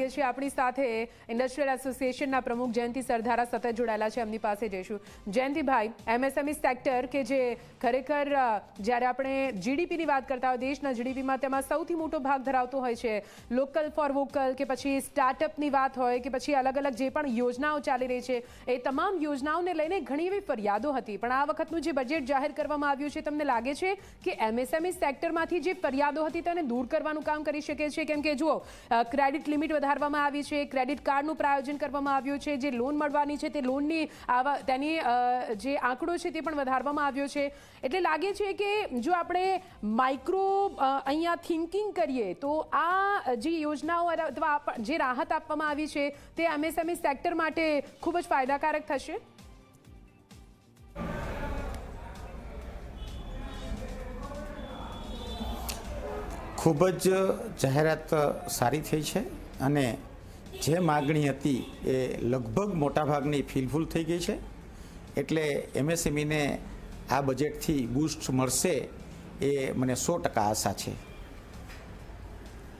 આપણી સાથે ઇન્ડસ્ટ્રીયલ એસોસિએશનના પ્રમુખ જયંતિ સરધારા સતત જોડાયેલા છે. એમની પાસે જઈશું. જયંતિભાઈ, એમએસએમઈ સેક્ટર કે જે ખરેખર જ્યારે આપણે જીડીપીની વાત કરતા હોય, દેશના જીડીપીમાં તેમાં સૌથી મોટો ભાગ ધરાવતો હોય છે. લોકલ ફોર વોકલ કે પછી સ્ટાર્ટઅપની વાત હોય કે પછી અલગ અલગ જે પણ યોજનાઓ ચાલી રહી છે, એ તમામ યોજનાઓને લઈને ઘણી એવી ફરિયાદો હતી. પણ આ વખતનું જે બજેટ જાહેર કરવામાં આવ્યું છે, તમને લાગે છે કે એમએસએમઈ સેક્ટરમાંથી જે ફરિયાદો હતી તેને દૂર કરવાનું કામ કરી શકે છે? કેમ કે જુઓ, ક્રેડિટ લિમિટ વધારવામાં આવી છે, ક્રેડિટ કાર્ડનું પ્રાયોજન કરવામાં આવ્યું છે, જે લોન મળવાની છે તે લોનની તેની જે આંકડો છે તે પણ વધારવામાં આવ્યો છે. એટલે લાગે છે કે જો આપણે માઇક્રો અહીંયા થિંકિંગ કરીએ તો આ જે યોજનાઓ અથવા જે રાહત આપવામાં આવી છે તે એમએસએમઈ સેક્ટર માટે ખૂબ જ ફાયદાકારક થશે. ખૂબ જ જાહેરાત સારી થઈ છે અને જે માગણી હતી એ લગભગ મોટાભાગની ફિલફૂલ થઈ ગઈ છે. એટલે એમએસએમઈને આ બજેટથી બૂસ્ટ મળશે એ મને 100% આશા છે.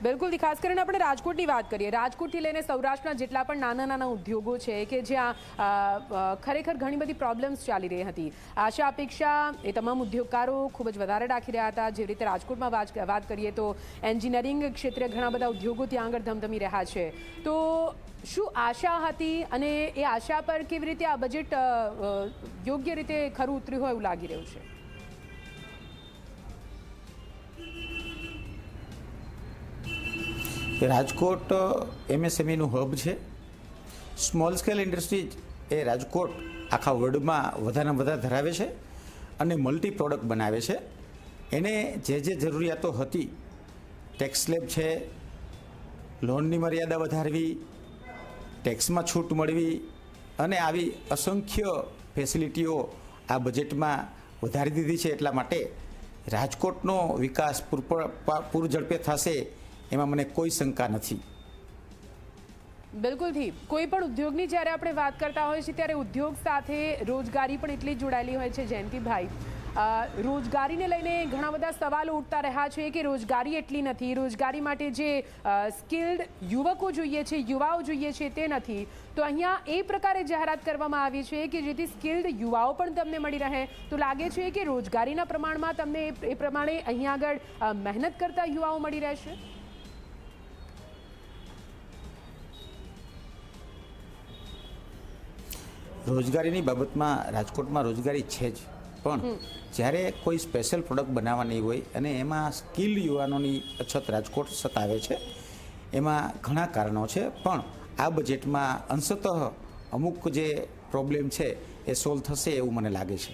બિલકુલ. ખાસ કરીને આપણે રાજકોટની વાત કરીએ. રાજકોટથી લઈને સૌરાષ્ટ્રના જેટલા પણ નાના નાના ઉદ્યોગો છે કે જ્યાં ખરેખર ઘણી બધી પ્રોબ્લેમ્સ ચાલી રહી હતી, આશા અપેક્ષા એ તમામ ઉદ્યોગકારો ખૂબ જ વધારે રાખી રહ્યા હતા. જેવી રીતે રાજકોટમાં વાત કરીએ તો એન્જિનિયરિંગ ક્ષેત્રે ઘણા બધા ઉદ્યોગો ત્યાં આગળ ધમધમી રહ્યા છે. તો શું આશા હતી અને એ આશા પર કેવી રીતે આ બજેટ યોગ્ય રીતે ખરું ઉતર્યું હોય એવું લાગી રહ્યું છે? રાજકોટ એમએસએમઈનું હબ છે. સ્મોલ સ્કેલ ઇન્ડસ્ટ્રીઝ એ રાજકોટ આખા વર્લ્ડમાં વધારેમાં વધારે ધરાવે છે અને મલ્ટી પ્રોડક્ટ બનાવે છે. એને જે જરૂરિયાતો હતી, ટેક્સ સ્લેબ છે, લોનની મર્યાદા વધારવી, ટેક્સમાં છૂટ મળવી અને આવી અસંખ્ય ફેસિલિટીઓ આ બજેટમાં વધારી દીધી છે. એટલા માટે રાજકોટનો વિકાસ પૂરઝડપે થશે એમાં મને કોઈ શંકા નથી. બિલકુલથી. કોઈ પણ ઉદ્યોગની જ્યારે આપણે વાત કરતા હોઈએ છીએ ત્યારે ઉદ્યોગ સાથે રોજગારી પણ એટલી જોડાયેલી હોય છે. જયંતિભાઈ, રોજગારીને લઈને ઘણા બધા સવાલો ઉઠતા રહ્યા છે કે રોજગારી એટલી નથી, રોજગારી માટે જે સ્કિલ્ડ યુવકો જોઈએ છે, યુવાઓ જોઈએ છે તે નથી. તો અહીંયા એ પ્રકારે જાહેરાત કરવામાં આવી છે કે જેથી સ્કિલ્ડ યુવાઓ પણ તમને મળી રહે. તો લાગે છે કે રોજગારીના પ્રમાણમાં તમને એ પ્રમાણે અહીંયા આગળ મહેનત કરતા યુવાઓ મળી રહેશે? રોજગારીની બાબતમાં રાજકોટમાં રોજગારી છે જ, પણ જ્યારે કોઈ સ્પેશિયલ પ્રોડક્ટ બનાવવાની હોય અને એમાં સ્કિલ્ડ યુવાનોની અછત રાજકોટ સતાવે છે. એમાં ઘણા કારણો છે, પણ આ બજેટમાં અંશતઃ અમુક જે પ્રોબ્લેમ છે એ સોલ્વ થશે એવું મને લાગે છે.